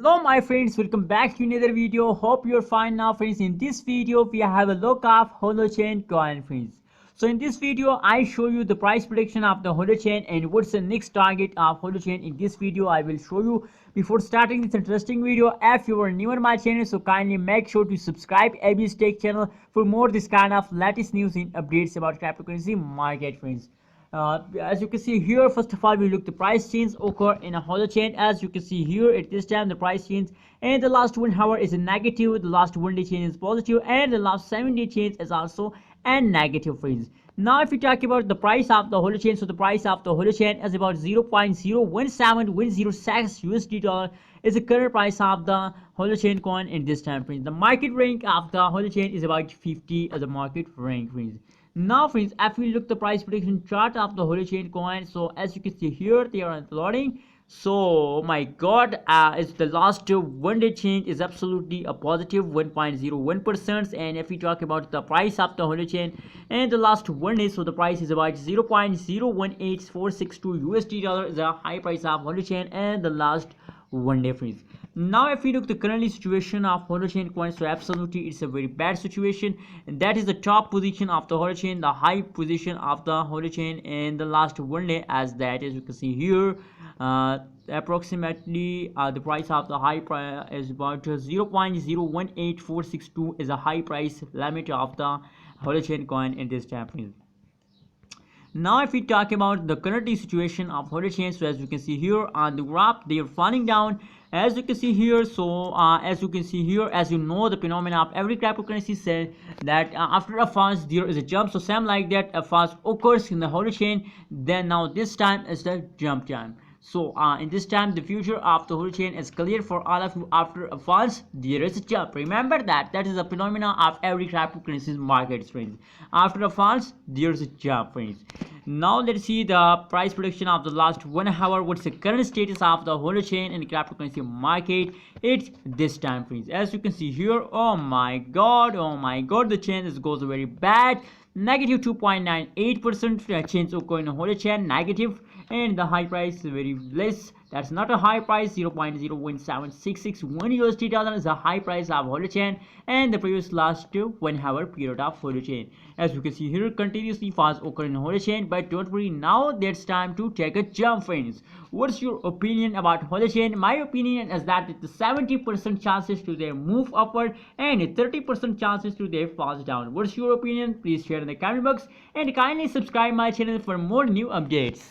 Hello my friends, welcome back to another video. Hope you're fine now friends. In this video we have a look of Holochain coin friends. So in this video I show you the price prediction of the Holochain and what's the next target of Holochain. In this video I will show you. Before starting this interesting video, if you are new on my channel, so kindly make sure to subscribe AB's Tech channel for more this kind of latest news and updates about cryptocurrency market friends. As you can see here, first of all we look the price change occur in a Holochain. As you can see here, at this time the price change and the last 1 hour is a negative, the last 1 day change is positive, and the last 7 day change is also a negative friends. Now if we talk about the price of the Holochain, so the price of the Holochain is about 0.017106 USD dollar is the current price of the Holochain coin in this time friends. The market rank of the Holochain is about 50 as the market rank friends. Now friends, if we look the price prediction chart of the Holochain coin, so as you can see here they are loading. So oh my god, it's the last 1 day change is absolutely a positive 1.01%. and if we talk about the price of the Holochain and the last 1 day, so the price is about 0.018462 USD dollar is a high price of Holochain and the last 1 day friends. Now if we look the currently situation of Holochain coin, so absolutely it's a very bad situation, and that is the top position of the Holochain, the high position of the Holochain in the last 1 day, as that as you can see here, approximately the price of the high price is about 0.018462 is a high price limit of the Holochain coin in this time frame. Now if we talk about the current situation of Holochain, so as you can see here on the graph they are falling down, as you can see here. So as you can see here, as you know the phenomena of every cryptocurrency said that after a fast there is a jump, so same like that a fast occurs in the Holochain, then now this time is the jump time. So in this time the future of the Holochain is clear for all of you. After a falls there is a jump. Remember that is a phenomena of every cryptocurrency market friends. After a falls there is a jump friends. Now let's see the price prediction of the last 1 hour. What's the current status of the Holochain and cryptocurrency market? It's this time friends. As you can see here, oh my god, the change goes very bad. Negative 2.98% change occur in Holochain, negative, and the high price is very less. That's not a high price. 0.017661 USD dollar is a high price of Holochain and the previous last 1 hour period of Holochain. As you can see here, continuously fast occur in Holochain, but don't worry, now it's time to take a jump friends. What's your opinion about Holochain? My opinion is that it's 70% chances to they move upward and 30% chances to they fall down. What's your opinion? Please share in the comment box and kindly subscribe my channel for more new updates.